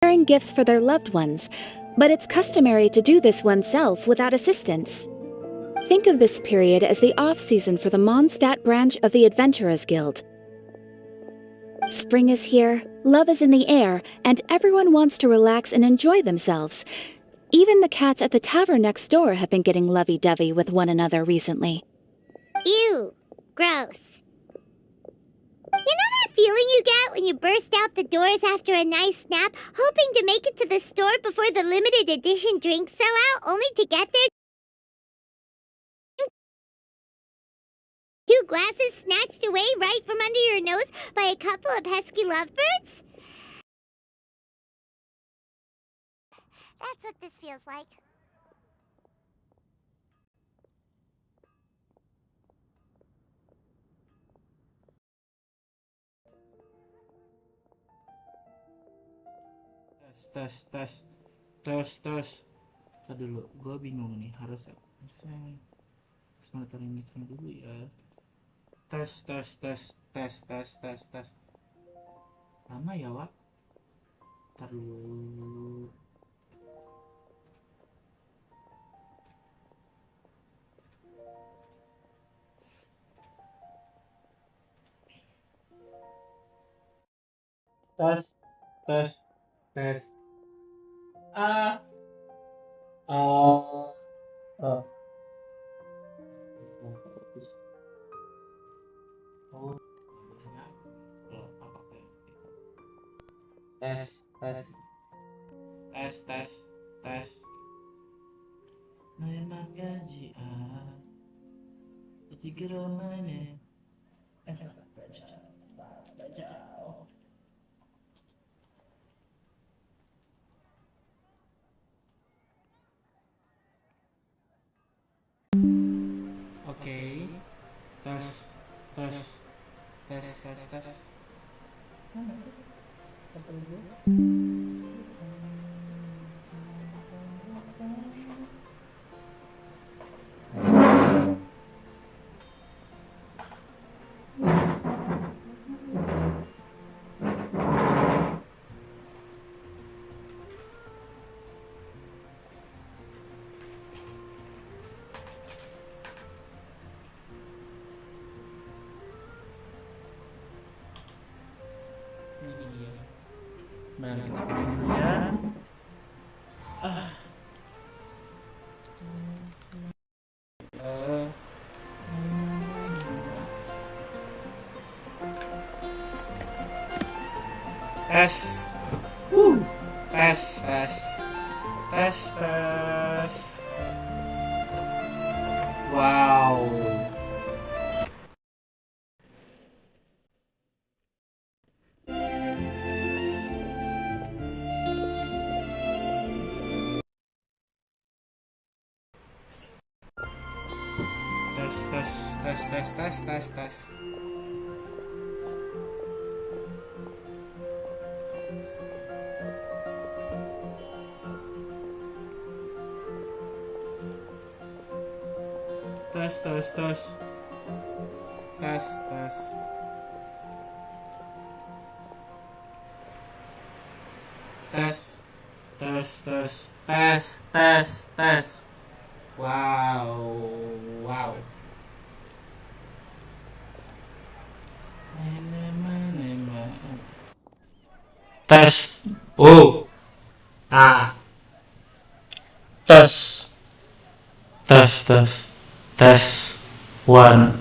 preparing gifts for their loved ones, but it's customary to do this oneself without assistance. Think of this period as the off-season for the Mondstadt branch of the Adventurers Guild. Spring is here, love is in the air, and everyone wants to relax and enjoy themselves. Even the cats at the tavern next door have been getting lovey-dovey with one another recently. Ew, gross. You know that feeling you get when you burst out the doors after a nice nap, hoping to make it to the store before the limited edition drinks sell out, only to get there? Two glasses snatched away right from under your nose by a couple of pesky lovebirds? That's what this feels like. Tes. Tadi dulu, gue bingung nih harus mana taruh mic-nya dulu ya. Tes. Lama ya, Wak? Ntar dulu. Tes. A. Oh. Oh. Biasanya kalau apa kayak gitu. Tes. Memang gaji jika mana baca. Oke. Tes. Mana sih? Sampai dulu. Ini dia. Mari kita pilih dulu ya. Tes. Wow. Tes. Tes. Wow. Tes. Tes. One.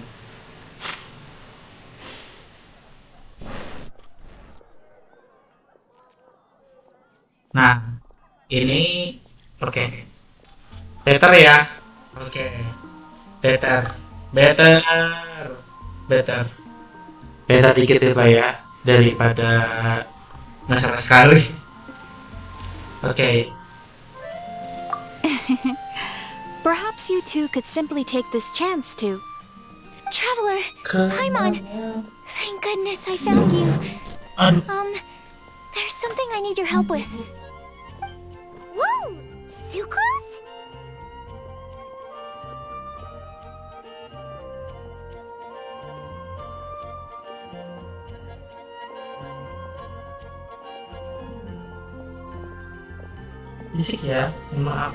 Nah, ini oke. Better ya. Oke. Better. Better dikit itu lah ya daripada nggak sama sekali. Oke. Perhaps you two could simply take this chance to... Traveler! Paimon! Thank goodness I found you. There's something I need your help with. Woo! Sucrose? Bisik ya, maaf.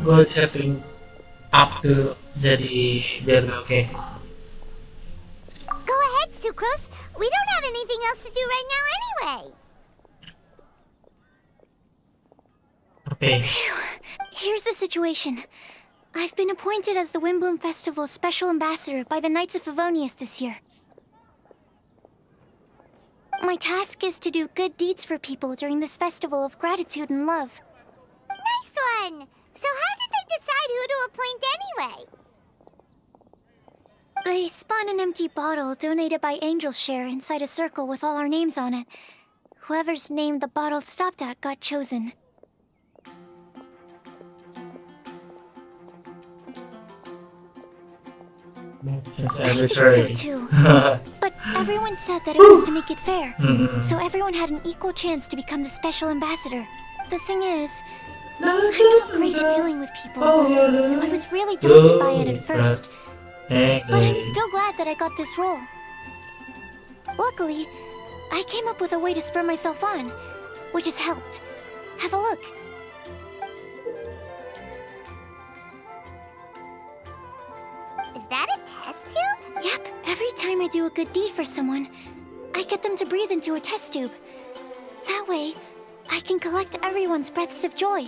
Gue setting up tuh jadi biar oke. Go ahead, Sucrose. We don't have anything else to do right now anyway. Oke. Here's the situation. I've been appointed as the Windbloom Festival's special ambassador by the Knights of Favonius this year. My task is to do good deeds for people during this festival of gratitude and love. Nice one. So how did they decide who to appoint anyway? They spun an empty bottle donated by Angel's Share inside a circle with all our names on it. Whoever's name the bottle stopped at got chosen. Since I think so anniversary. too. But everyone said that it was to make it fair. Mm-mm. So everyone had an equal chance to become the special ambassador. The thing is, I'm not great at dealing with people, so I was really daunted by it at first. But I'm still glad that I got this role. Luckily, I came up with a way to spur myself on, which has helped. Have a look. Is that a test tube? Yep, every time I do a good deed for someone, I get them to breathe into a test tube. That way, I can collect everyone's breaths of joy.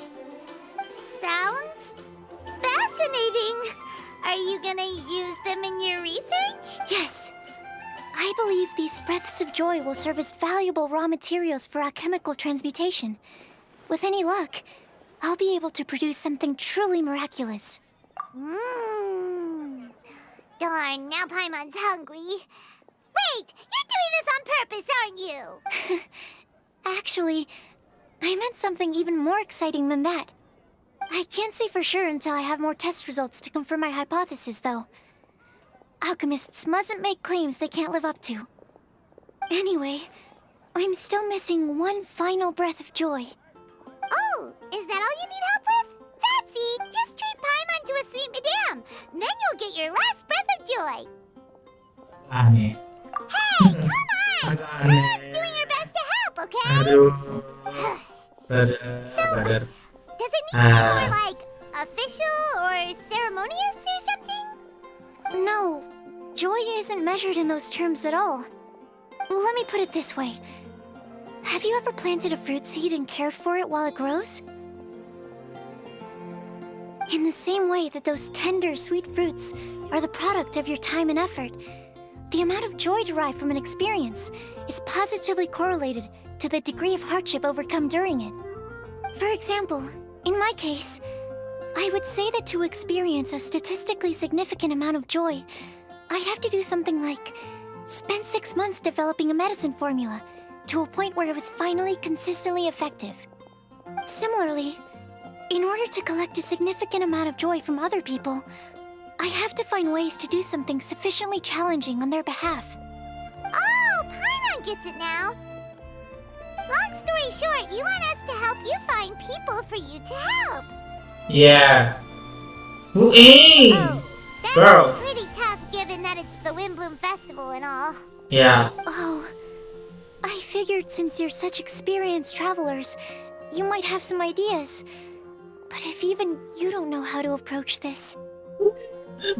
Sounds fascinating. Are you gonna use them in your research? Yes. I believe these breaths of joy will serve as valuable raw materials for alchemical transmutation. With any luck, I'll be able to produce something truly miraculous. Mmm. Darn, now Paimon's hungry. Wait, you're doing this on purpose, aren't you? Actually, I meant something even more exciting than that. I can't say for sure until I have more test results to confirm my hypothesis, though. Alchemists mustn't make claims they can't live up to. Anyway, I'm still missing one final breath of joy. Oh, is that all you need help with? That's easy. Just treat Paimon to a sweet madame. Then you'll get your last breath of joy. Aneh. Hey, come on! Agak aneh. Paimon's doing her best to help, okay? Aduh. Badar. Does it need to be more like official or ceremonious or something? No, joy isn't measured in those terms at all. Let me put it this way. Have you ever planted a fruit seed and cared for it while it grows? In the same way that those tender, sweet fruits are the product of your time and effort, the amount of joy derived from an experience is positively correlated to the degree of hardship overcome during it. For example, in my case, I would say that to experience a statistically significant amount of joy, I'd have to do something like spend 6 months developing a medicine formula to a point where it was finally consistently effective. Similarly, in order to collect a significant amount of joy from other people, I have to find ways to do something sufficiently challenging on their behalf. Oh, Paimon gets it now. Long story short, you want us to help you find people for you to help. Yeah. Who is? Oh, that Girl. was pretty tough given that it's the Windbloom Festival and all. Yeah. Oh, I figured since you're such experienced travelers, you might have some ideas. But if even you don't know how to approach this...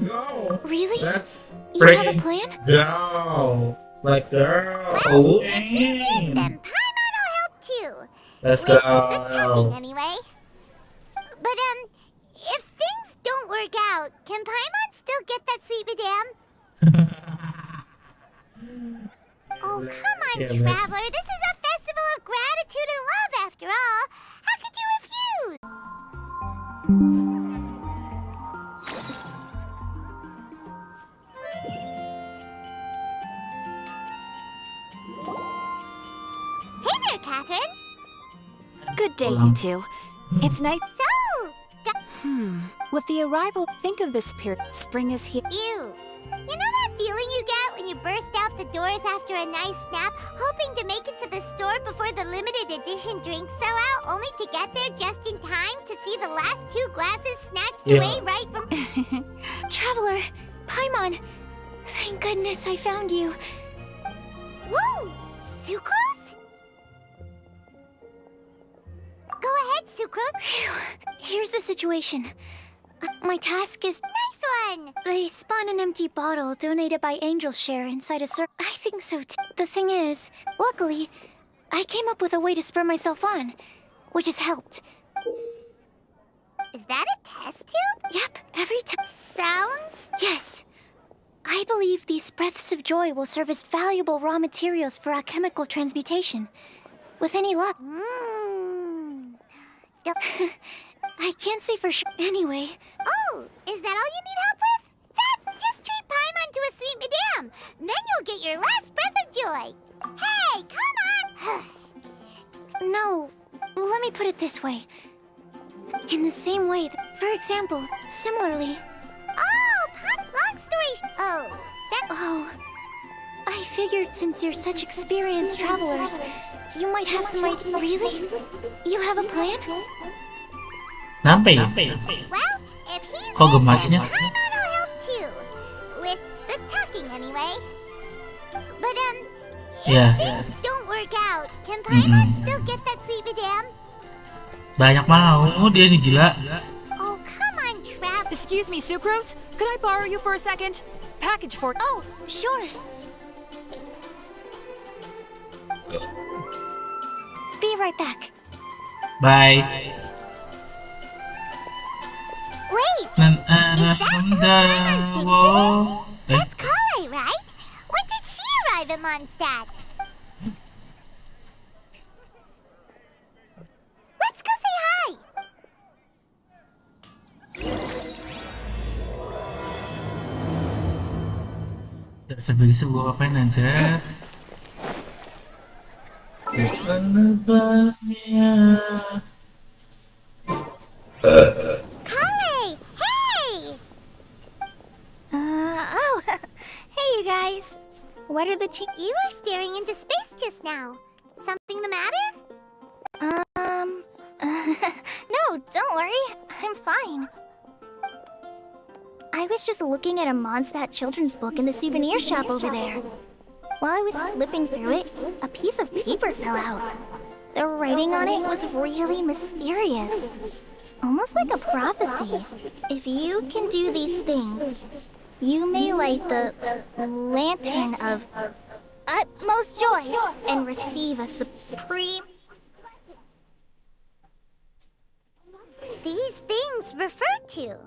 Go. Really? Let's You have a freaking plan? go. Like girl. Well, if he's in, then Who Paimon will help too. Let's With the talking, go. anyway. But, if things don't work out, can Paimon still get that sweet madame? Oh, come on, Yeah, Traveler. This is a festival of gratitude and love, after all. How could you refuse? Hey there, Catherine. Good day, you two. It's nice. So, With the arrival, think of this period. Spring is here. ew. You know that feeling you get when you burst out the doors after a nice nap, hoping to make it to the store before the limited edition drinks sell out, only to get there just in time to see the last 2 glasses snatched Yeah. away right from... Traveler, Paimon, thank goodness I found you. Woo! Sucrose? Sucrose. Here's the situation. My task is... Nice one! They spawn an empty bottle donated by Angel's Share inside a circle. I think so too. The thing is, luckily, I came up with a way to spur myself on, which has helped. Is that a test tube? Yep, every time. Sounds? Yes. I believe these breaths of joy will serve as valuable raw materials for alchemical transmutation. With any luck. I can't say for sure. Anyway. Oh, is that all you need help with? That's just treat Paimon to a sweet madame. Then you'll get your last breath of joy. Hey, come on! No, let me put it this way. In the same way, for example, similarly... Oh, long story Oh, I figured since you're such experienced travelers, you might have some ideas. Really? You have a plan? Kenapa ya? Well, if he's Kok gemasnya? Paimon will help too. With the talking anyway. But if Yeah. things don't work out, can Paimon still get that sweet madame? Banyak mau dia nih gila. Oh, come on, Trap. Excuse me, Sucrose? Could I borrow you for a second? Package for... Oh, sure. Be right back. Bye. Wait, Nan wo. that's Kale, right? When did she arrive at Mondstadt? Let's go say hi. Tidak bisa gua ngapain aja. Bukan bgnya. Kale, hey! Hey, you guys. What are the You were staring into space just now. Something the matter? No, don't worry. I'm fine. I was just looking at a Mondstadt children's book in the souvenir shop over there. While I was flipping through it, a piece of paper fell out. The writing on it was really mysterious. Almost like a prophecy. If you can do these things, you may light the lantern of utmost joy and receive a supreme... These things refer to.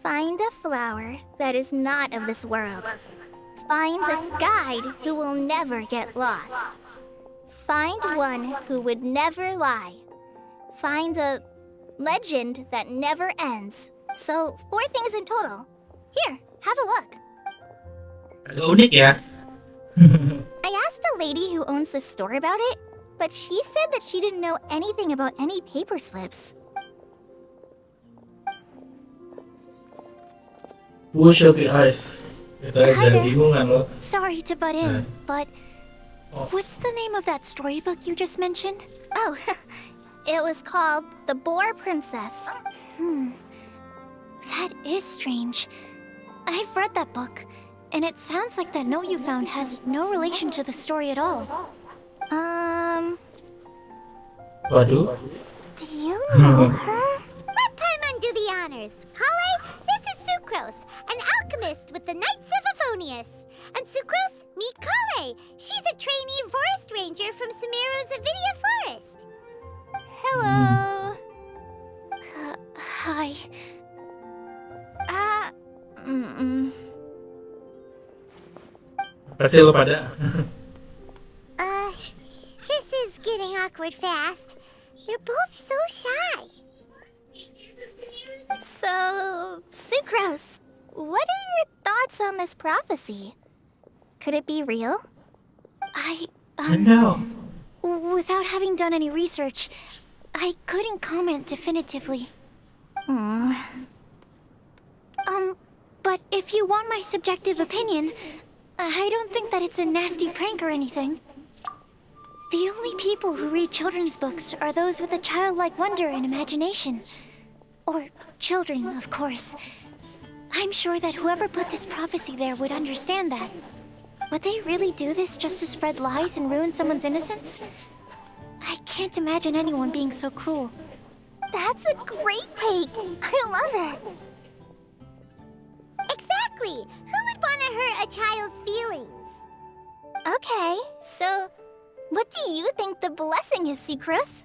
Find a flower that is not of this world. Find a guide who will never get lost. Find one who would never lie. Find a legend that never ends. So, 4 things in total. Here, have a look. Agak unik ya. I asked a lady who owns the store about it, but she said that she didn't know anything about any paper slips. Who should be ice? Itu Hi aja there. bingung kan lo. Sorry to butt in, but Oh. what's the name of that storybook you just mentioned? Oh, it was called The Boar Princess. That is strange. I've read that book, and it sounds like that note you found has no relation to the story at all. Waduh. Do you know her? Let Paimon do the honors. Kale, this is Sucrose, an alchemist with the Knights of Favonius. And Sucrose, meet Kale. She's a trainee forest ranger from Sumeru's Avidia Forest. Hello. Hi. Kasih lo pada. This is getting awkward fast. They're both so shy. So, Sucrose, what are your thoughts on this prophecy? Could it be real? I No. without having done any research, I couldn't comment definitively. But if you want my subjective opinion, I don't think that it's a nasty prank or anything. The only people who read children's books are those with a childlike wonder and imagination. Or children, of course. I'm sure that whoever put this prophecy there would understand that. Would they really do this just to spread lies and ruin someone's innocence? I can't imagine anyone being so cruel. That's a great take. I love it. Exactly! Who would want to hurt a child's feelings? Okay, so what do you think the blessing is, Sucrose?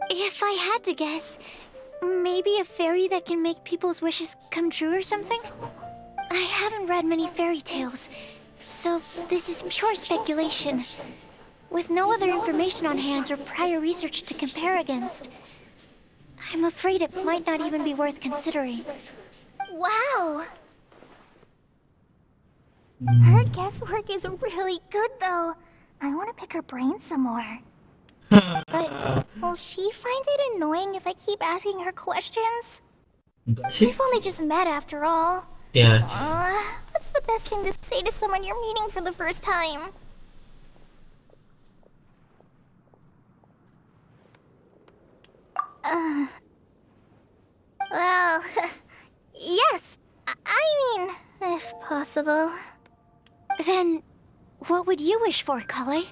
If I had to guess, maybe a fairy that can make people's wishes come true or something? I haven't read many fairy tales, so this is pure speculation. With no other information on hand or prior research to compare against, I'm afraid it might not even be worth considering. Wow! Her guesswork is really good, though. I want to pick her brain some more. But will she find it annoying if I keep asking her questions? Enggak sih? We've only just met after all. Ya, What's the best thing to say to someone you're meeting for the first time? Well, yes. I mean, if possible. Then, what would you wish for, Kale?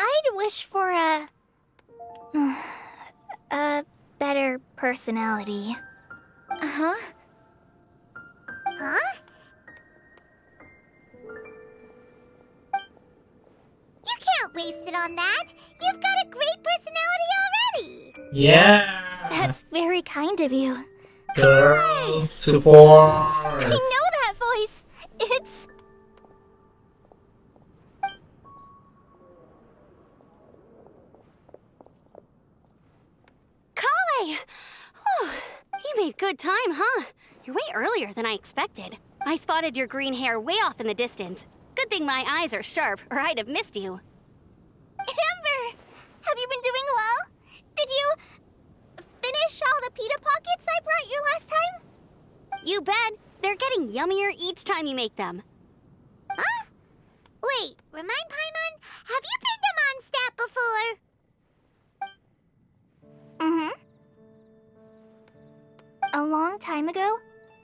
I'd wish for a better personality. Uh-huh. Huh? You can't waste it on that! You've got a great personality already! ya. That's very kind of you. Girl support. I know that voice. It's... Kale! Oh, you made good time, huh? You're way earlier than I expected. I spotted your green hair way off in the distance. Good thing my eyes are sharp, or I'd have missed you. Amber! Have you been doing well? Did you finish all the pita pockets I brought you last time? You bet. They're getting yummier each time you make them. Huh? Wait, remind Paimon, have you been to Mondstadt before? Mm-hmm. A long time ago,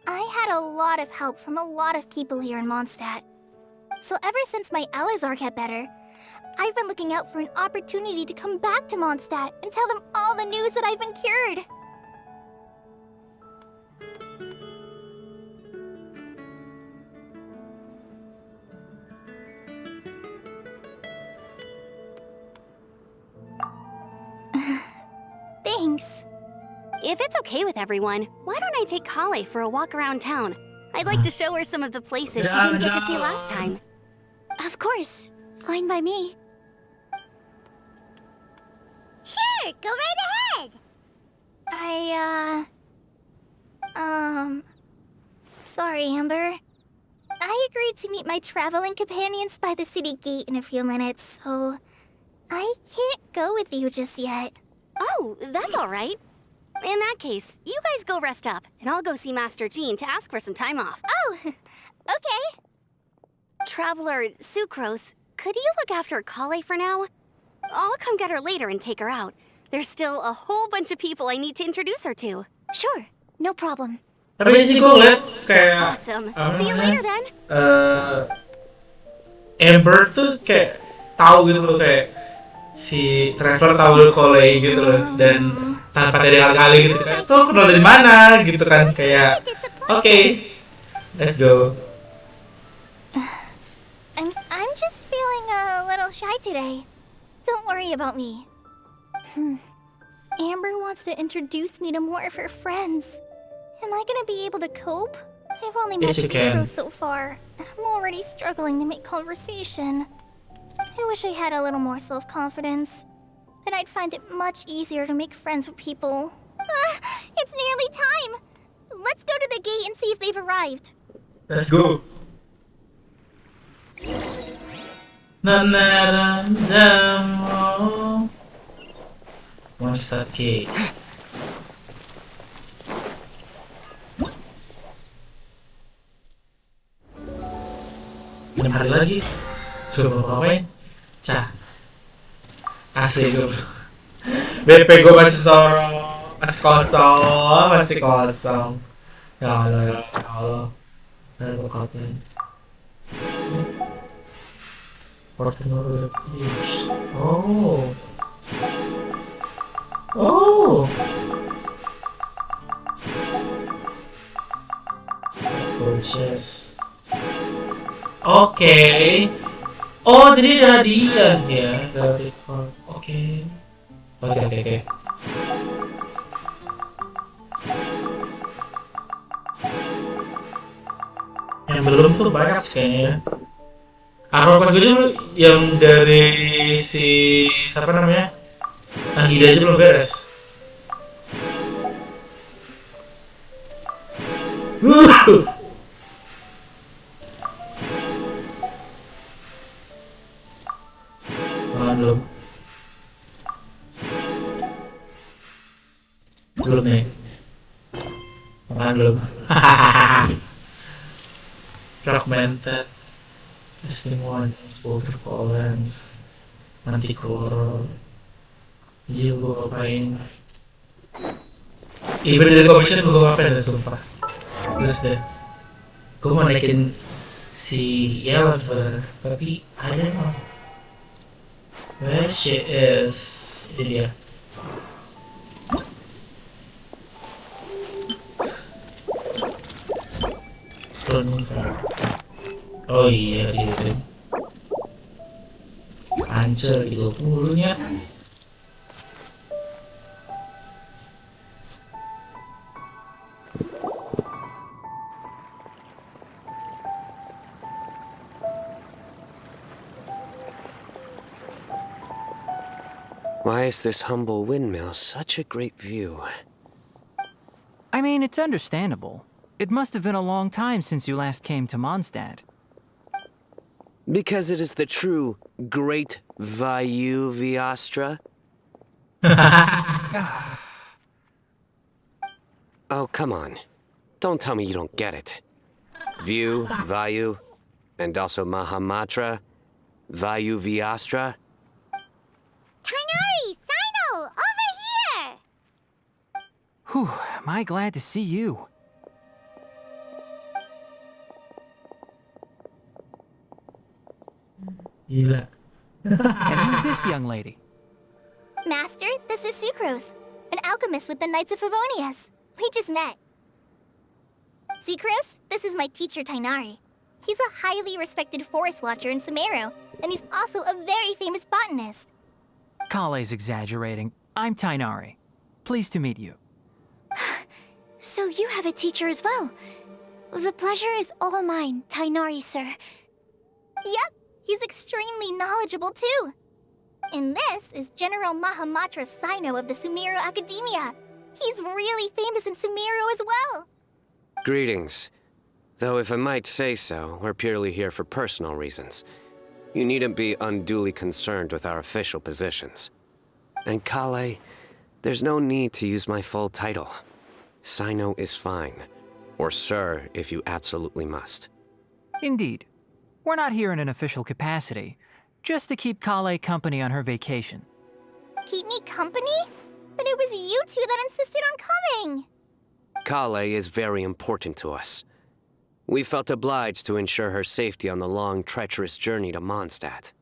I had a lot of help from a lot of people here in Mondstadt. So ever since my Elizar got better, I've been looking out for an opportunity to come back to Mondstadt and tell them all the news that I've been cured. Thanks. If it's okay with everyone, why don't I take Kale for a walk around town? I'd like to show her some of the places she didn't get to see last time. Of course. Fine by me. Sure, go right ahead! Sorry, Amber. I agreed to meet my traveling companions by the city gate in a few minutes, so I can't go with you just yet. Oh, that's all right. In that case, you guys go rest up, and I'll go see Master Jean to ask for some time off. Oh, okay. Traveler Sucrose, could you look after Kale for now? I'll come get her later and take her out. There's still a whole bunch of people I need to introduce her to. Sure, no problem. Tapi sih gue ngeliat kayak Awesome. apa See you namanya, later then. Amber tuh kayak tahu gitu loh, kayak si Trevor tahu Kole gitu loh, dan tanpa ada kali-kali gitu kayak tuh kenal dari mana gitu kan, kayak oke, let's go. I'm just feeling a little shy today. Don't worry about me. Amber wants to introduce me to more of her friends. Am I gonna be able to cope? I've only met Yes, you can. Sucrose so far, and I'm already struggling to make conversation. I wish I had a little more self-confidence. Then I'd find it much easier to make friends with people. It's nearly time! Let's go to the gate and see if they've arrived. Let's go. Monster Gate. 6 hari lagi. Coba ngapain? Cah. Asli gue. BP gue masih sorong. Masih kosong. Masih kosong. Ya Allah, ya Allah. Ada bokapnya. 14 years. Oh. Oh. Purchase. Oke. Oh, jadi ada hadiah ya dari record. Oke. Oke. Yang belum tuh banyak sih kayaknya ya. Aku pas gue yang dari si siapa namanya? Nahida aja belum beres. Belum. Belum nih. Belum. Fragmented. Testimonials, waterfall lens, manticore. Iya, gue ngapain? Even dari commission gue ngapain deh, sumpah. Terus deh, gue mau naikin si Yalan sebenarnya, tapi I don't know where she is. Ini dia. Oh iya, dia. Anjir, 30-nya. Why is this humble windmill such a great view? I mean, it's understandable. It must have been a long time since you last came to Mondstadt. Because it is the true Great Vayu Viastra? Oh, come on. Don't tell me you don't get it. View, Vayu, and also Mahamatra, Vayu Viastra. Kainari, Sino, over here! Whew, am I glad to see you. Gila. And who's this young lady? Master, this is Sucrose, an alchemist with the Knights of Favonius. We just met. Sucrose, this is my teacher Tainari. He's a highly respected forest watcher in Sumeru, and he's also a very famous botanist. Kale's exaggerating. I'm Tainari. Pleased to meet you. So you have a teacher as well. The pleasure is all mine, Tainari, sir. Yep, he's extremely knowledgeable too. And this is General Mahamatra Sino of the Sumeru Academia. He's really famous in Sumeru as well. Greetings. Though if I might say so, we're purely here for personal reasons. You needn't be unduly concerned with our official positions. And Kale, there's no need to use my full title. Sino is fine. Or sir, if you absolutely must. Indeed. We're not here in an official capacity, just to keep Kale company on her vacation. Keep me company? But it was you two that insisted on coming. Kale is very important to us. We felt obliged to ensure her safety on the long, treacherous journey to Mondstadt.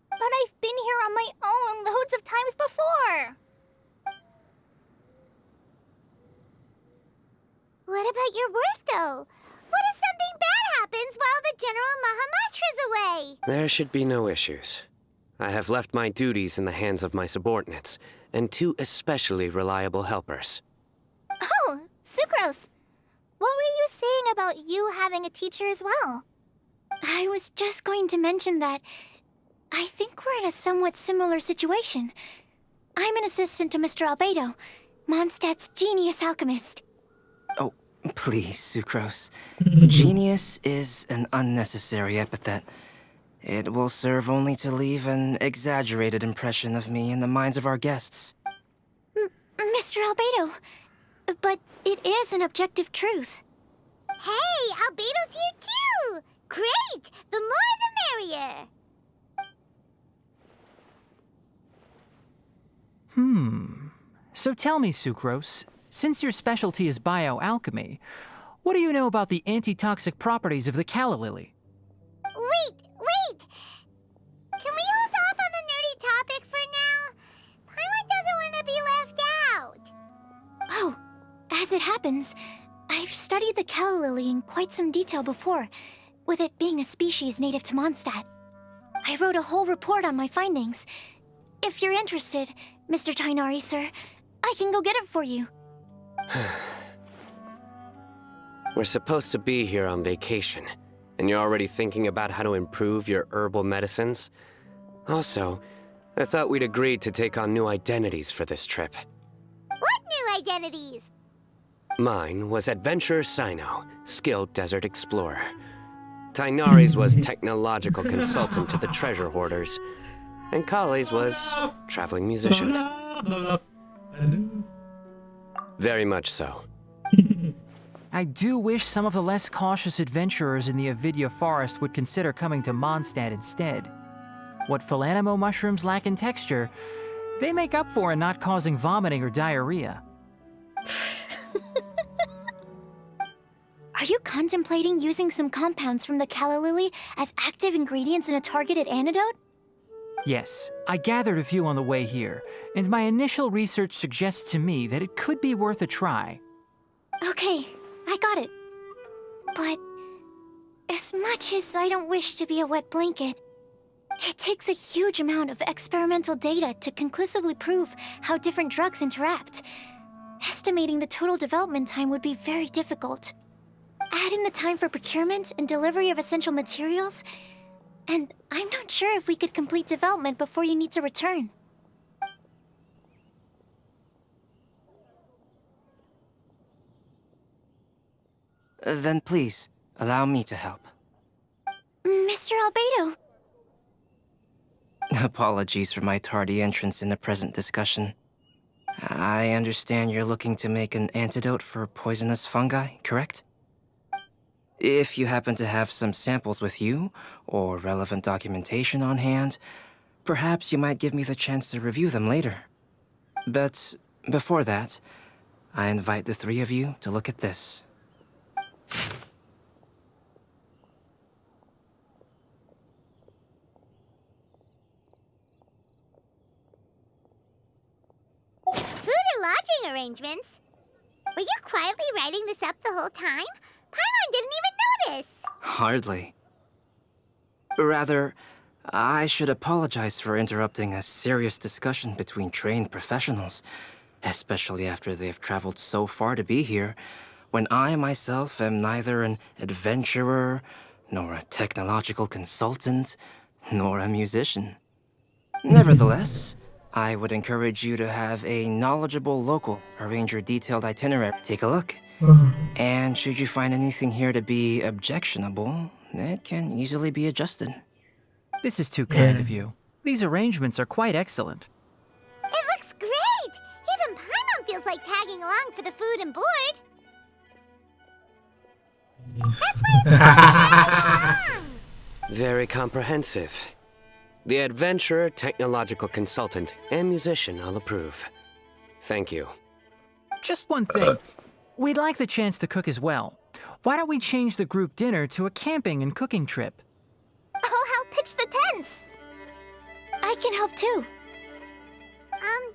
But I've been here on my own loads of times before. What about your work, though? What if something bad happens while the General Mahamatra's away? There should be no issues. I have left my duties in the hands of my subordinates, and 2 especially reliable helpers. Oh, Sucrose. What were you saying about you having a teacher as well? I was just going to mention that I think we're in a somewhat similar situation. I'm an assistant to Mr. Albedo, Mondstadt's genius alchemist. Oh, please, Sucrose. Genius is an unnecessary epithet. It will serve only to leave an exaggerated impression of me in the minds of our guests. Mr. Albedo, but it is an objective truth. Hey, Albedo's here too! Great! The more the merrier! So tell me, Sucrose, since your specialty is bioalchemy, what do you know about the antitoxic properties of the calla lily? Wait! As it happens, I've studied the calla lily in quite some detail before, with it being a species native to Mondstadt. I wrote a whole report on my findings. If you're interested, Mr. Tainari, sir, I can go get it for you. We're supposed to be here on vacation, and you're already thinking about how to improve your herbal medicines? Also, I thought we'd agreed to take on new identities for this trip. What new identities? Mine was Adventurer Sino, skilled desert explorer. Tainari's was technological consultant to the treasure hoarders. And Kale's was traveling musician. Very much so. I do wish some of the less cautious adventurers in the Avidya forest would consider coming to Mondstadt instead. What Philanimo mushrooms lack in texture, they make up for in not causing vomiting or diarrhea. Are you contemplating using some compounds from the calla lily as active ingredients in a targeted antidote? Yes, I gathered a few on the way here, and my initial research suggests to me that it could be worth a try. Okay, I got it. But as much as I don't wish to be a wet blanket, it takes a huge amount of experimental data to conclusively prove how different drugs interact. Estimating the total development time would be very difficult. Add in the time for procurement and delivery of essential materials, and I'm not sure if we could complete development before you need to return. Then please, allow me to help. Mr. Albedo. Apologies for my tardy entrance in the present discussion. I understand you're looking to make an antidote for poisonous fungi, correct? If you happen to have some samples with you, or relevant documentation on hand, perhaps you might give me the chance to review them later. But before that, I invite the three of you to look at this. Food and lodging arrangements? Were you quietly writing this up the whole time? Paimon didn't even notice! Hardly. Rather, I should apologize for interrupting a serious discussion between trained professionals, especially after they've traveled so far to be here, when I myself am neither an adventurer, nor a technological consultant, nor a musician. Nevertheless, I would encourage you to have a knowledgeable local arrange your detailed itinerary. Take a look. And should you find anything here to be objectionable, it can easily be adjusted. This is too kind of you. These arrangements are quite excellent. It looks great! Even Paimon feels like tagging along for the food and board. That's why it's tagging along! Very comprehensive. The adventurer, technological consultant, and musician all approve. Thank you. Just one thing. We'd like the chance to cook as well. Why don't we change the group dinner to a camping and cooking trip? I'll help pitch the tents. I can help too. And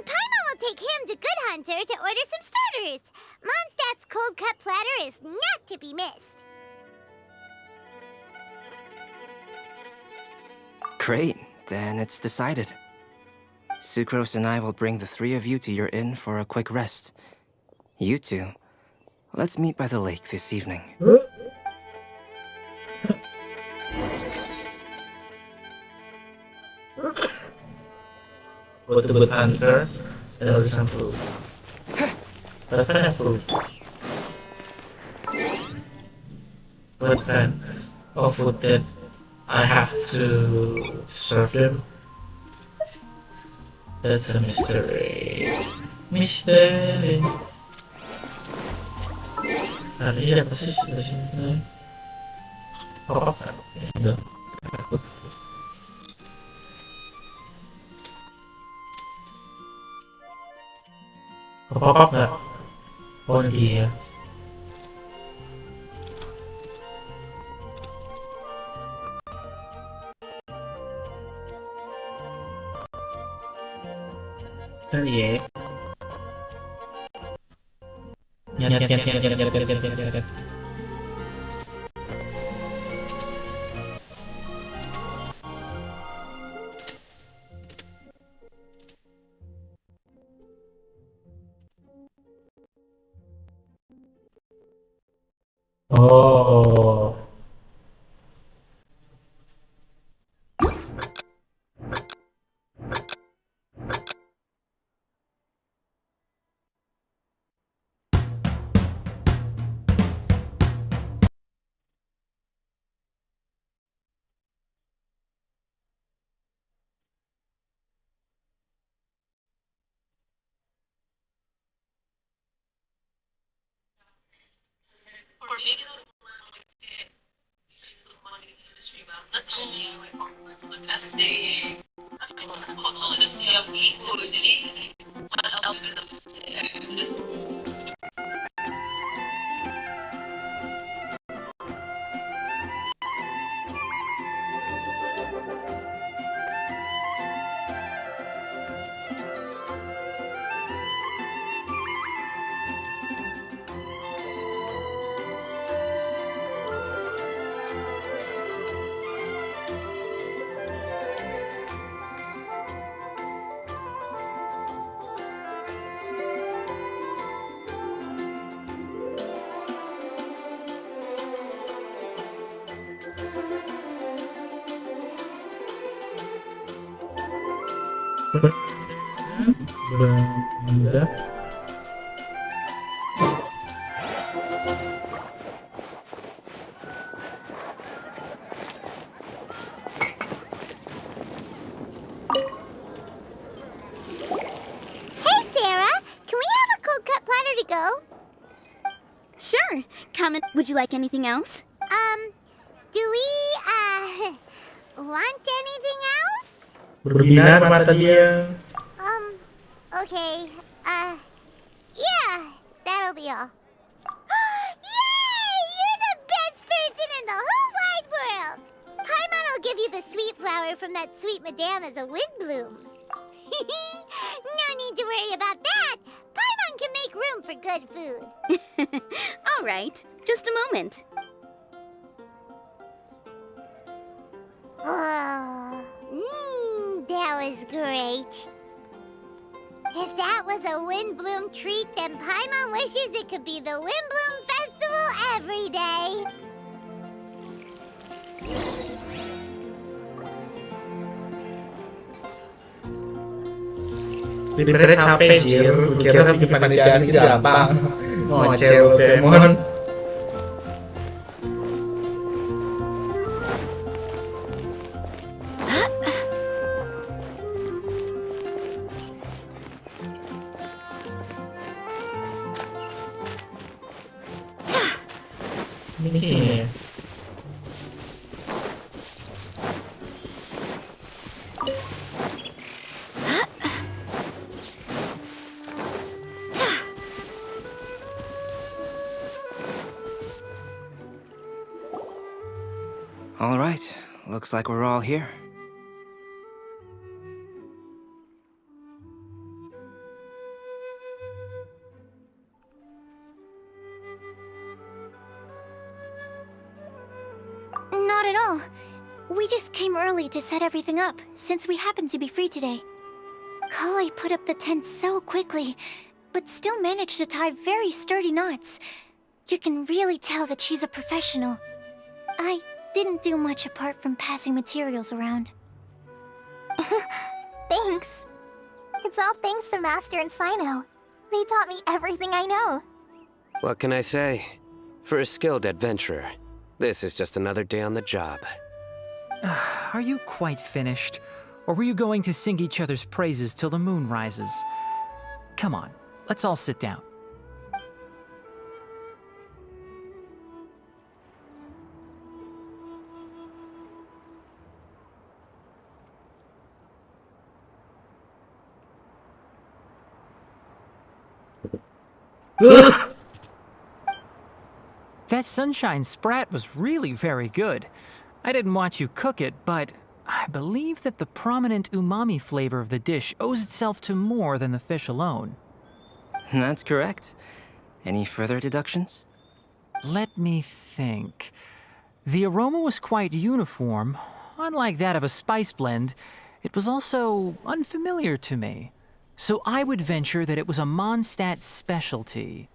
Paimon will take him to Good Hunter to order some starters. Mondstadt's cold cut platter is not to be missed. Great, then it's decided. Sucrose and I will bring the three of you to your inn for a quick rest. You two, let's meet by the lake this evening. Go to Good Hunter and order some food. What kind of food? What kind of food that I have to serve them? That's a mystery. Mystery. Nah, ini apa sih dari sini? Apa kan? Enggak. Takut. Apa nggak? Oh iya. Kan iya. Nyet, nyet, nyet, nyet, nyet, nyet, nyet, nyet, nyet. Oh. Benda. Hey, Sarah! Can we have a cold cut platter to go? Sure. Comment. Would you like anything else? Do we, want anything else? Berbinar mata dia. Okay, yeah, that'll be all. Yay! You're the best person in the whole wide world! Paimon will give you the sweet flower from that sweet madame as a wind bloom. No need to worry about that. Paimon can make room for good food. All right. Just a moment. Oh, that was great. If that was a wind bloom treat, then Paimon wishes it could be the Wind Bloom Festival every day. Bener capek, Jir. Kira bikin panitiaan itu gampang. Ngocel Pokemon. Ini sini ya. All right, looks like we're all here. Not at all. We just came early to set everything up, since we happen to be free today. Kale put up the tent so quickly, but still managed to tie very sturdy knots. You can really tell that she's a professional. I didn't do much apart from passing materials around. Thanks. It's all thanks to Master and Sino. They taught me everything I know. What can I say? For a skilled adventurer, this is just another day on the job. Are you quite finished? Or were you going to sing each other's praises till the moon rises? Come on, let's all sit down. That sunshine sprat was really very good. I didn't watch you cook it, but I believe that the prominent umami flavor of the dish owes itself to more than the fish alone. That's correct. Any further deductions? Let me think. The aroma was quite uniform. Unlike that of a spice blend, it was also unfamiliar to me. So I would venture that it was a Mondstadt specialty.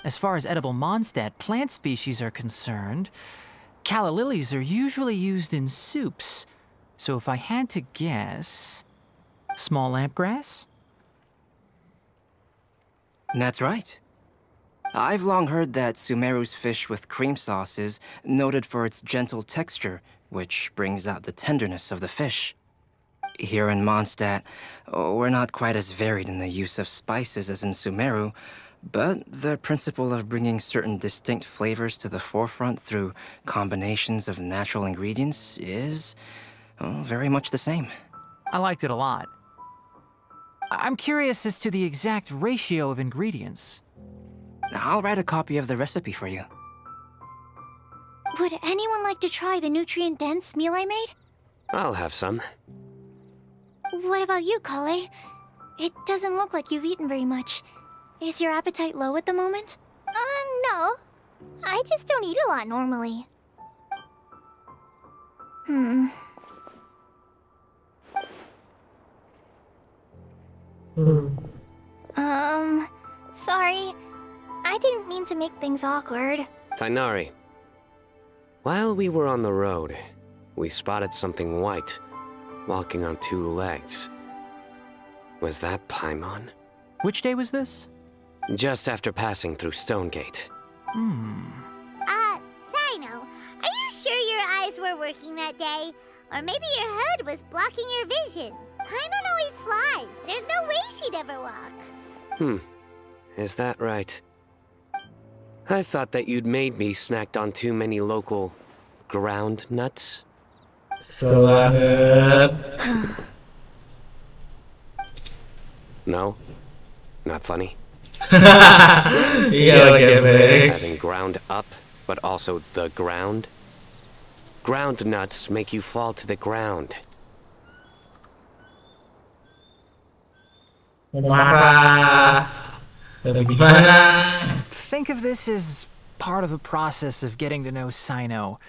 As far as edible Mondstadt plant species are concerned, calla lilies are usually used in soups. So if I had to guess, small lampgrass? That's right. I've long heard that Sumeru's fish with cream sauce is noted for its gentle texture, which brings out the tenderness of the fish. Here in Mondstadt, we're not quite as varied in the use of spices as in Sumeru, but the principle of bringing certain distinct flavors to the forefront through combinations of natural ingredients is very much the same. I liked it a lot. I'm curious as to the exact ratio of ingredients. I'll write a copy of the recipe for you. Would anyone like to try the nutrient-dense meal I made? I'll have some. What about you, Kale? It doesn't look like you've eaten very much. Is your appetite low at the moment? No. I just don't eat a lot normally. Sorry. I didn't mean to make things awkward. Tainari. While we were on the road, we spotted something white, walking on two legs. Was that Paimon? Which day was this? Just after passing through Stonegate. Sino, are you sure your eyes were working that day? Or maybe your hood was blocking your vision? Paimon always flies. There's no way she'd ever walk. Is that right? I thought that you'd made me snacked on too many local ground nuts. Selanget. No? Not funny? Iya lagi Bek. As in ground up, but also the ground? Ground nuts make you fall to the ground. Marah. Tapi gimana? Think of this as part of the process of getting to know Sino.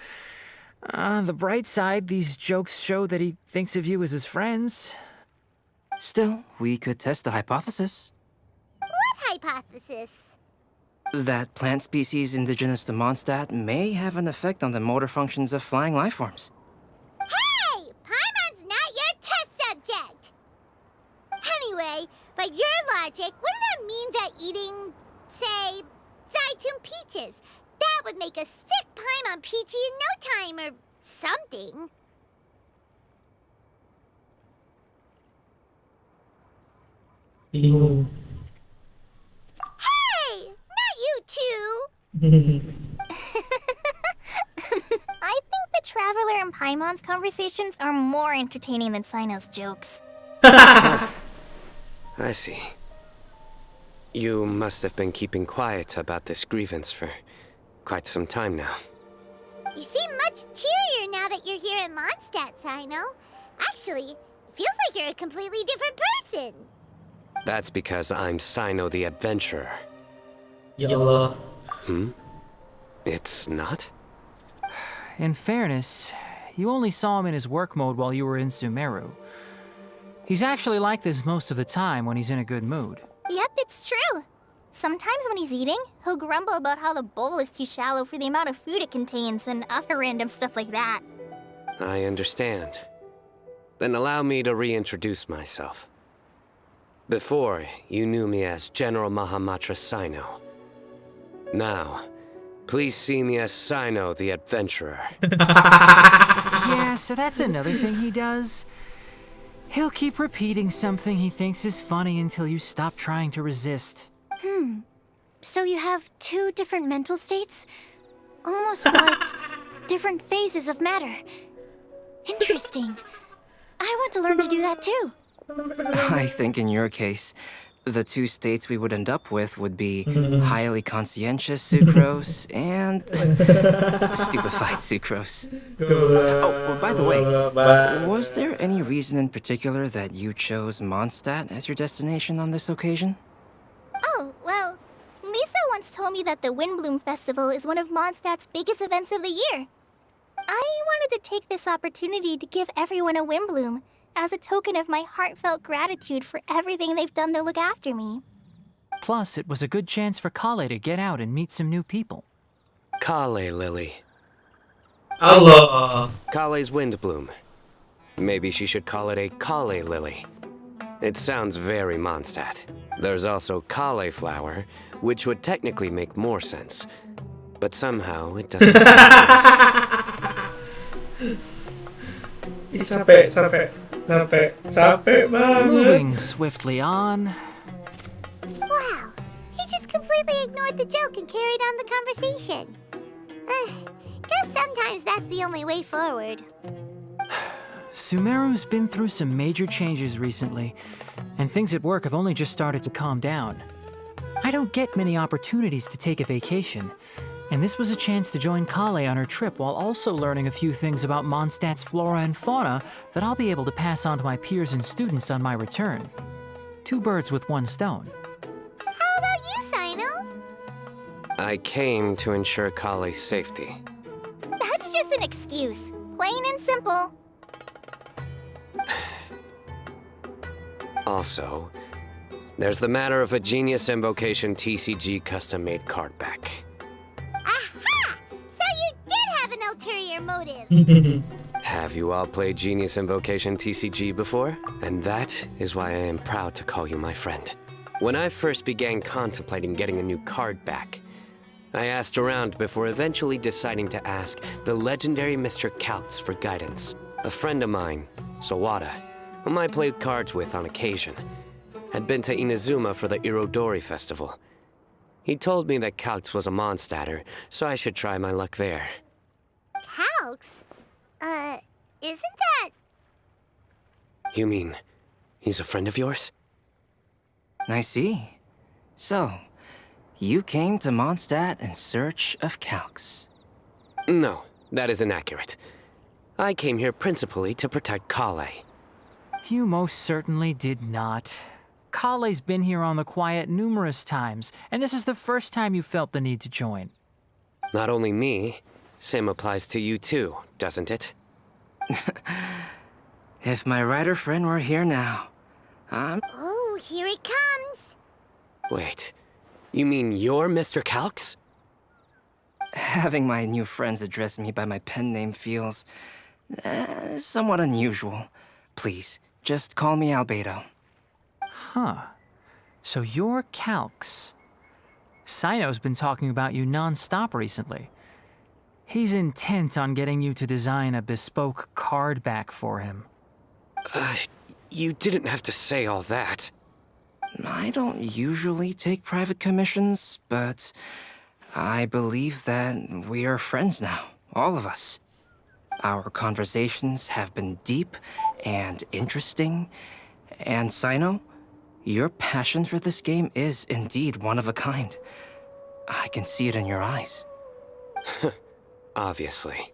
The bright side, these jokes show that he thinks of you as his friends. Still, we could test the hypothesis. What hypothesis? That plant species indigenous to Mondstadt may have an effect on the motor functions of flying lifeforms. Hey! Paimon's not your test subject! Anyway, by your logic, wouldn't that mean that eating, say, Zaitun peaches, that would make a sick Paimon peachy in no time or something? Bingung. Hey! Not you too! I think the Traveler and Paimon's conversations are more entertaining than Sino's jokes. I see. You must have been keeping quiet about this grievance for quite some time now. You seem much cheerier now that you're here at Mondstadt, Sino. Actually, it feels like you're a completely different person. That's because I'm Sino the Adventurer. Ya Allah. It's not? In fairness, you only saw him in his work mode while you were in Sumeru. He's actually like this most of the time when he's in a good mood. Yep, it's true. Sometimes when he's eating, he'll grumble about how the bowl is too shallow for the amount of food it contains and other random stuff like that. I understand. Then allow me to reintroduce myself. Before, you knew me as General Mahamatra Sino. Now, please see me as Sino the Adventurer. Yeah, so that's another thing he does. He'll keep repeating something he thinks is funny until you stop trying to resist. So you have two different mental states? Almost like different phases of matter. Interesting. I want to learn to do that too. I think in your case, the two states we would end up with would be highly conscientious sucrose and stupefied sucrose. Oh, by the way, was there any reason in particular that you chose Mondstadt as your destination on this occasion? Oh, well, Lisa wants told me that the Windbloom Festival is one of Mondstadt's biggest events of the year. I wanted to take this opportunity to give everyone a Windbloom, as a token of my heartfelt gratitude for everything they've done to look after me. Plus, it was a good chance for Kale to get out and meet some new people. Kale Lily. Allah. Kale's Windbloom. Maybe she should call it a Kale Lily. It sounds very Mondstadt. There's also Kale Flower, which would technically make more sense. But somehow it doesn't Capek banget. Moving swiftly on. Wow, he just completely ignored the joke and carried on the conversation. Guess sometimes that's the only way forward. Sumeru's been through some major changes recently, and things at work have only just started to calm down. I don't get many opportunities to take a vacation, and this was a chance to join Kale on her trip while also learning a few things about Mondstadt's flora and fauna that I'll be able to pass on to my peers and students on my return. 2 birds with 1 stone. How about you, Sino? I came to ensure Kale's safety. That's just an excuse. Plain and simple. Also, there's the matter of a Genius Invocation TCG custom-made card back. Aha! So you did have an ulterior motive. Have you all played Genius Invocation TCG before? And that is why I am proud to call you my friend. When I first began contemplating getting a new card back, I asked around before eventually deciding to ask the legendary Mr. Kaltz for guidance. A friend of mine, Sawada, whom I played cards with on occasion, had been to Inazuma for the Irodori festival. He told me that Kaltz was a Mondstadter, so I should try my luck there. Calx? Isn't that... You mean, he's a friend of yours? I see. So, you came to Mondstadt in search of Calx. No, that is inaccurate. I came here principally to protect Kale. You most certainly did not. Kale's been here on the quiet numerous times, and this is the first time you felt the need to join. Not only me, same applies to you too, doesn't it? If my writer friend were here now, Oh, here it comes. Wait, you mean you're Mr. Kalx? having my new friends address me by my pen name feels somewhat unusual. Please, just call me Albedo. Huh. So you're Calx. Sino's been talking about you non-stop recently. He's intent on getting you to design a bespoke card back for him. You didn't have to say all that. I don't usually take private commissions, but I believe that we are friends now, all of us. Our conversations have been deep and interesting, and Sino, your passion for this game is indeed one of a kind. I can see it in your eyes. Obviously.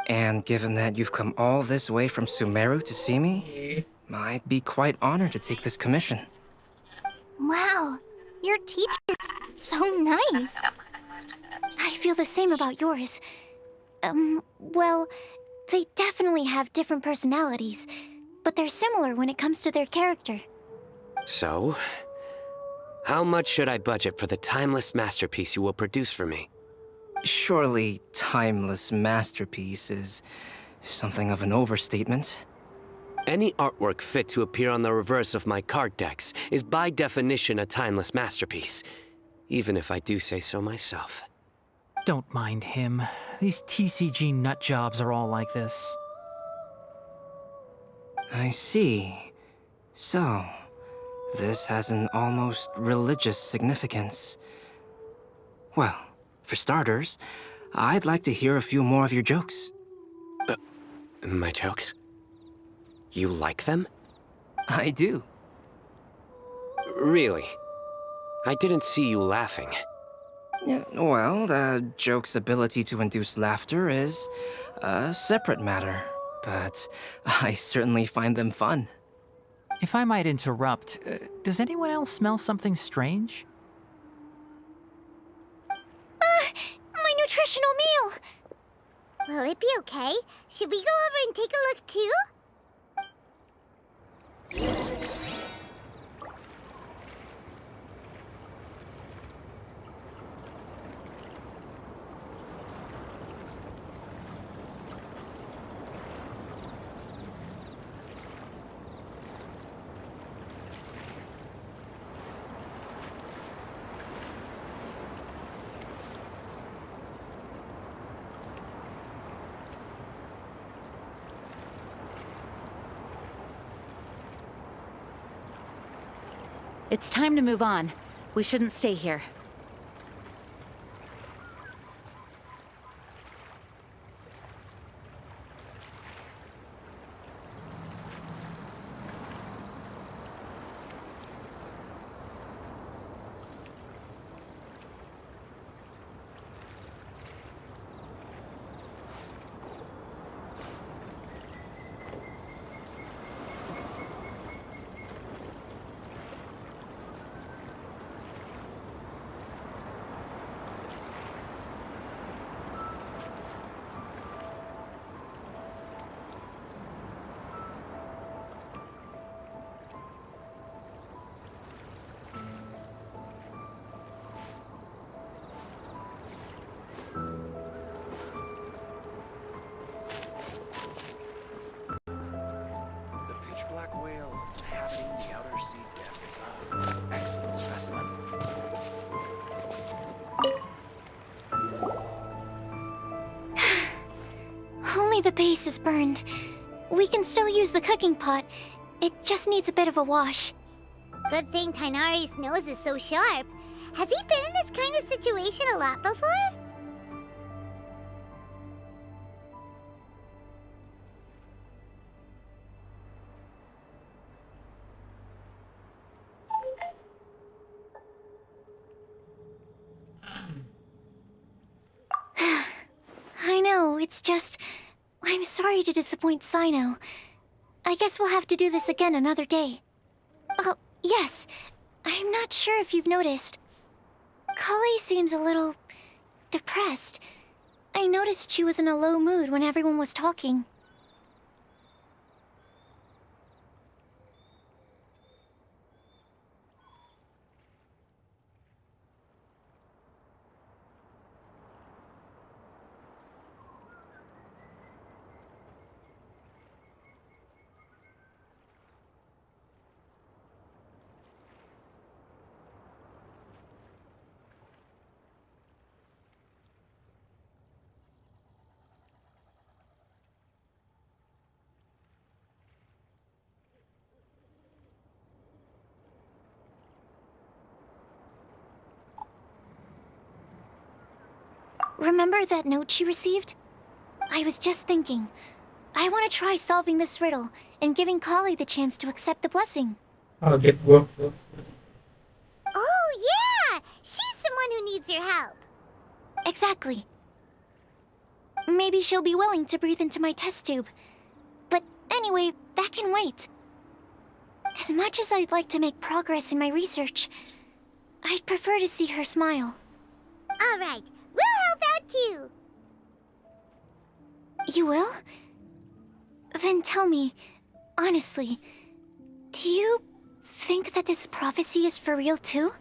And given that you've come all this way from Sumeru to see me, I'd be quite honored to take this commission. Wow, your teacher's so nice. I feel the same about yours. Well, they definitely have different personalities, but they're similar when it comes to their character. So, how much should I budget for the timeless masterpiece you will produce for me? Surely, timeless masterpiece is something of an overstatement. Any artwork fit to appear on the reverse of my card decks is by definition a timeless masterpiece, even if I do say so myself. Don't mind him. These TCG nutjobs are all like this. I see. So, this has an almost religious significance. Well, for starters, I'd like to hear a few more of your jokes. My jokes? You like them? I do. Really? I didn't see you laughing. Yeah, well, the joke's ability to induce laughter is a separate matter, but I certainly find them fun. If I might interrupt, does anyone else smell something strange? nutritional meal! Will it be okay? Should we go over and take a look too? It's time to move on. We shouldn't stay here. Black whale inhabiting the outer sea depths. Excellent specimen. Only the base is burned. We can still use the cooking pot. It just needs a bit of a wash. Good thing Tainari's nose is so sharp. Has he been in this kind of situation a lot before? I know, it's just... I'm sorry to disappoint Sino. I guess we'll have to do this again another day. Oh, yes. I'm not sure if you've noticed. Kali seems a little... depressed. I noticed she was in a low mood when everyone was talking. Remember that note she received? I was just thinking. I want to try solving this riddle and giving Kali the chance to accept the blessing. Oh, get work. Oh, yeah! She's someone who needs your help. Exactly. Maybe she'll be willing to breathe into my test tube. But anyway, that can wait. As much as I'd like to make progress in my research, I'd prefer to see her smile. All right, we'll help out too. You will? Then tell me, honestly, do you think that this prophecy is for real too?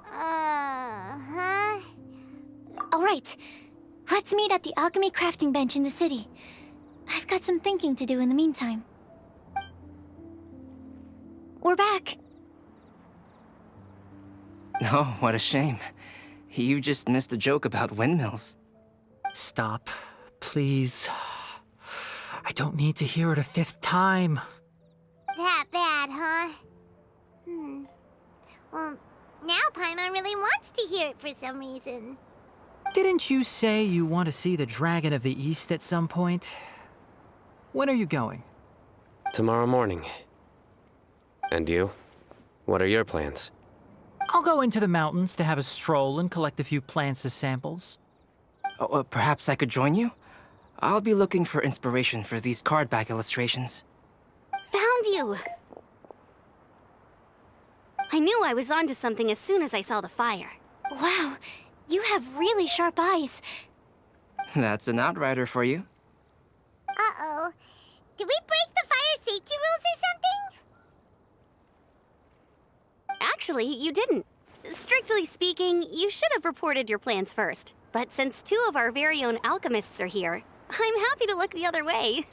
Huh? Alright, let's meet at the alchemy crafting bench in the city. I've got some thinking to do in the meantime. We're back. Oh, what a shame. You just missed a joke about windmills. Stop, please. I don't need to hear it a fifth time. That bad, huh? Well, now Paimon really wants to hear it for some reason. Didn't you say you want to see the Dragon of the East at some point? When are you going? Tomorrow morning. And you? What are your plans? I'll go into the mountains to have a stroll and collect a few plants as samples. Oh, perhaps I could join you? I'll be looking for inspiration for these card back illustrations. Found you! I knew I was onto something as soon as I saw the fire. Wow, you have really sharp eyes. That's an outrider for you. Uh-oh. Did we break the fire safety rules or something? Actually, you didn't. Strictly speaking, you should have reported your plans first. But since 2 of our very own alchemists are here, I'm happy to look the other way.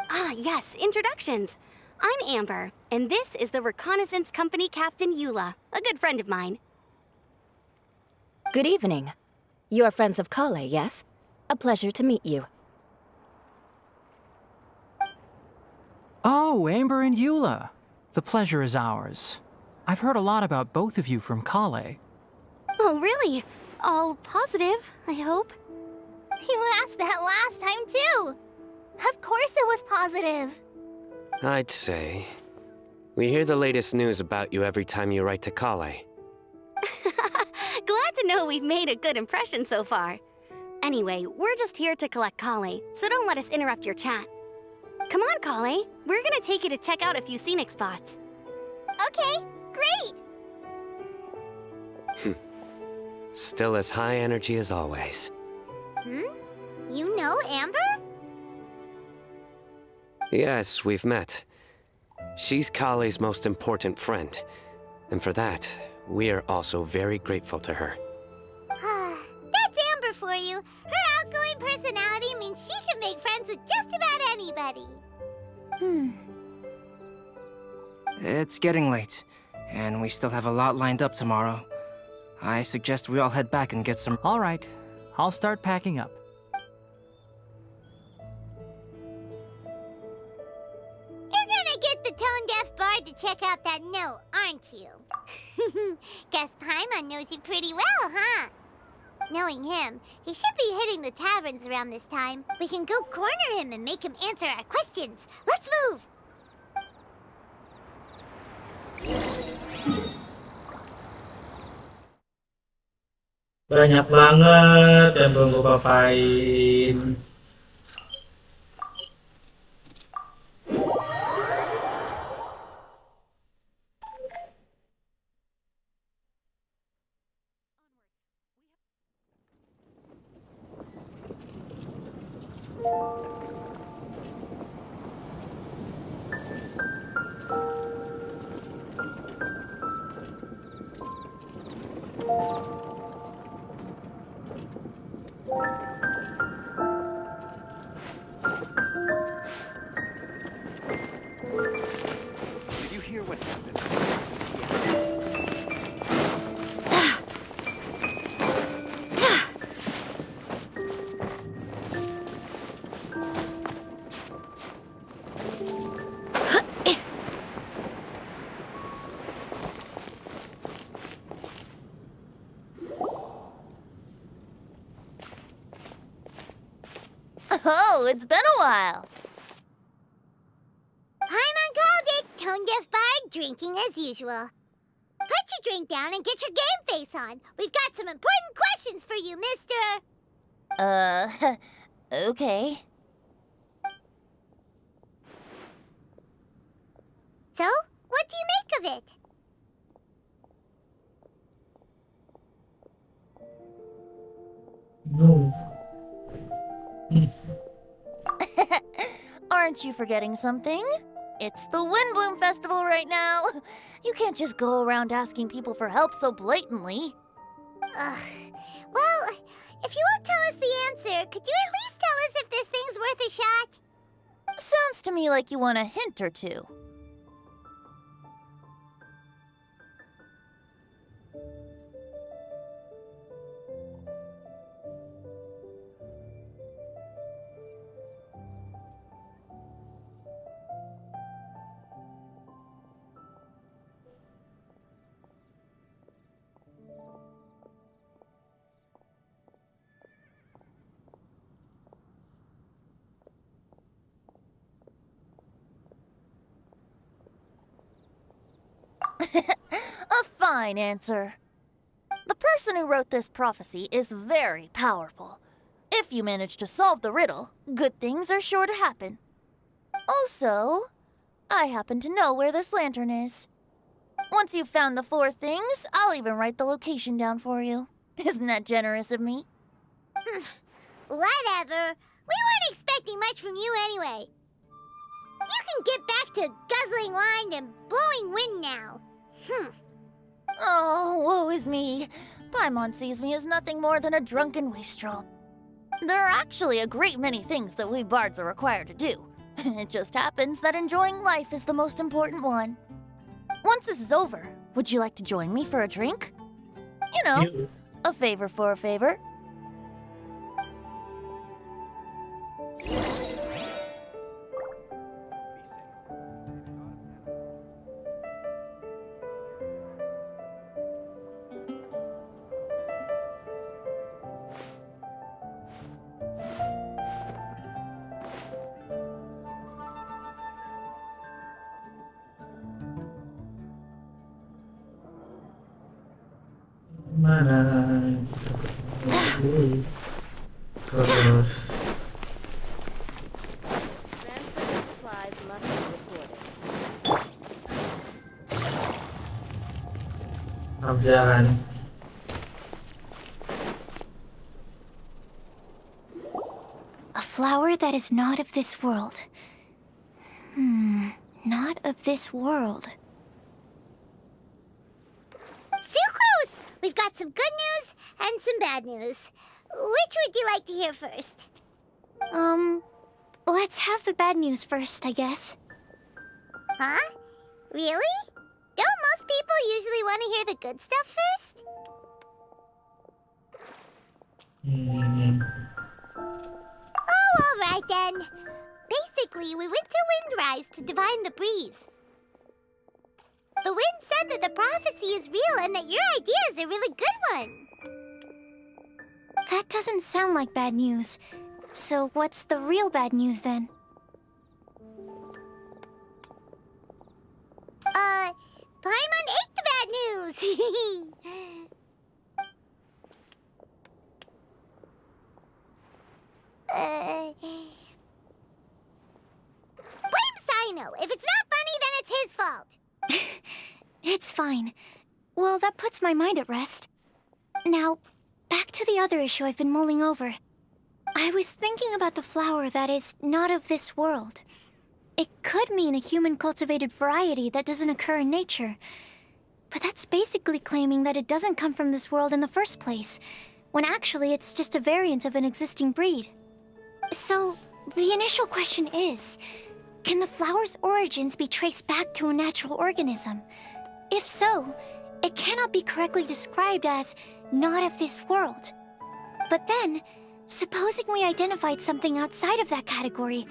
Ah, yes, introductions. I'm Amber, and this is the Reconnaissance Company Captain Eula, a good friend of mine. Good evening. You are friends of Kale, yes? A pleasure to meet you. Oh, Amber and Eula. The pleasure is ours. I've heard a lot about both of you from Kale. Oh, really? All positive, I hope. You asked that last time, too. Of course it was positive. I'd say. We hear the latest news about you every time you write to Kale. Glad to know we've made a good impression so far. Anyway, we're just here to collect Kale, so don't let us interrupt your chat. Come on, Kale. We're gonna take you to check out a few scenic spots. Okay, great. Still as high energy as always. You know Amber? Yes, we've met. She's Kale's most important friend. And for that, we are also very grateful to her. That's Amber for you. Her outgoing personality means she can make friends with just about anybody. It's getting late, and we still have a lot lined up tomorrow. I suggest we all head back and get some... All right, I'll start packing up. You're gonna get the tone-deaf bard to check out that note, aren't you? Guess Paimon knows you pretty well, huh? Knowing him, he should be hitting the taverns around this time. We can go corner him and make him answer our questions. Let's move! Banyak banget yang belum gue papain. Did you hear what happened? Oh, it's been a while. Paimon called it, tone-deaf bard, drinking as usual. Put your drink down and get your game face on. We've got some important questions for you, mister. Okay. So, what do you make of it? No. Aren't you forgetting something? It's the Windbloom Festival right now. You can't just go around asking people for help so blatantly. Ugh. Well, if you won't tell us the answer, could you at least tell us if this thing's worth a shot? Sounds to me like you want a hint or two. A fine answer. The person who wrote this prophecy is very powerful. If you manage to solve the riddle, good things are sure to happen. Also, I happen to know where this lantern is. Once you've found the 4 things, I'll even write the location down for you. Isn't that generous of me? Whatever. We weren't expecting much from you anyway. You can get back to guzzling wine and blowing wind now. Oh, woe is me. Paimon sees me as nothing more than a drunken wastrel. There are actually a great many things that we bards are required to do. It just happens that enjoying life is the most important one. Once this is over, would you like to join me for a drink? You know, a favor for a favor. Mana? Terus. Transfers of supplies must be reported. Jalan. A flower that is not of this world. Not of this world. Sucrose! We've got some good news and some bad news. Which would you like to hear first? Let's have the bad news first, I guess. Huh? Really? Don't most people usually want to hear the good stuff first? Oh, alright then. Basically, we went to Windrise to divine the breeze. The wind said that the prophecy is real and that your idea is a really good one. That doesn't sound like bad news. So what's the real bad news then? Paimon ate the bad news! Blame Sino! If it's not funny, then it's his fault! It's fine. Well, that puts my mind at rest. Now, back to the other issue I've been mulling over. I was thinking about the flower that is not of this world. It could mean a human-cultivated variety that doesn't occur in nature. But that's basically claiming that it doesn't come from this world in the first place, when actually it's just a variant of an existing breed. So, the initial question is, can the flower's origins be traced back to a natural organism? If so, it cannot be correctly described as not of this world. But then, supposing we identified something outside of that category,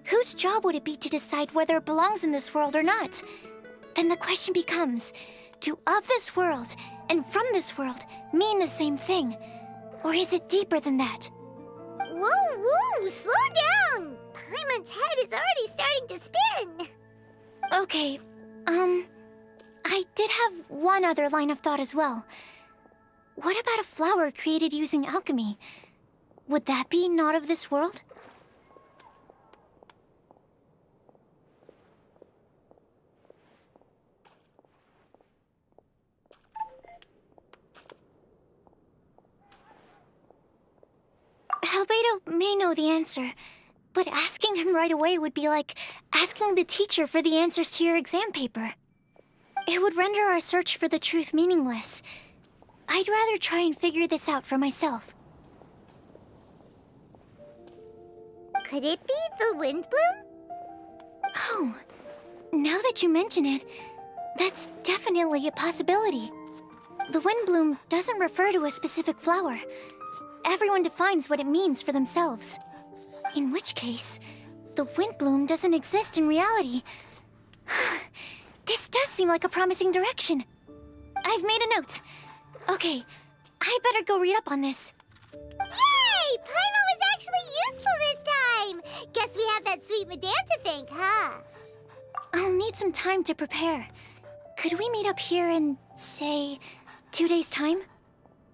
whose job would it be to decide whether it belongs in this world or not? Then the question becomes, do of this world and from this world mean the same thing? Or is it deeper than that? Whoa, slow down! Paimon's head is already starting to spin! Okay, I did have one other line of thought as well. What about a flower created using alchemy? Would that be not of this world? Albedo may know the answer, but asking him right away would be like asking the teacher for the answers to your exam paper. It would render our search for the truth meaningless. I'd rather try and figure this out for myself. Could it be the wind bloom? Oh, now that you mention it, that's definitely a possibility. The wind bloom doesn't refer to a specific flower. Everyone defines what it means for themselves. In which case, the wind bloom doesn't exist in reality. This does seem like a promising direction. I've made a note. Okay, I better go read up on this. Yay! Paimon was actually useful this time! Guess we have that sweet madame to thank, huh? I'll need some time to prepare. Could we meet up here in, say, 2 days' time?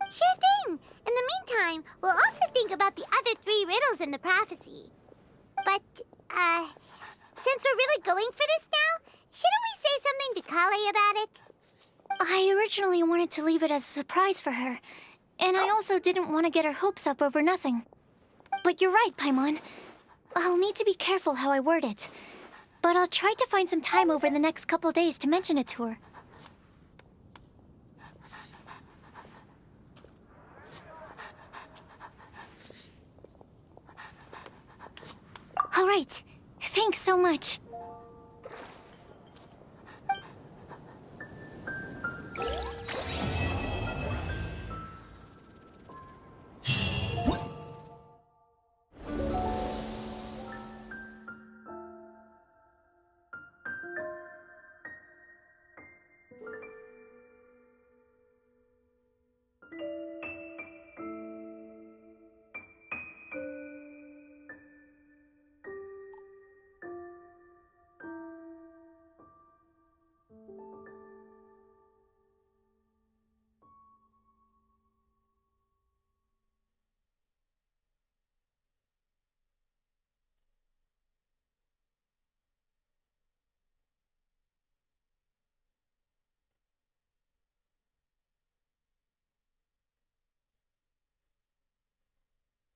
Sure thing! In the meantime, we'll also think about the other 3 riddles in the prophecy. But, since we're really going for this now, Shouldn't we say something to Kale about it? I originally wanted to leave it as a surprise for her, and I also didn't want to get her hopes up over nothing. But you're right, Paimon. I'll need to be careful how I word it. But I'll try to find some time over the next couple days to mention it to her. All right. Thanks so much.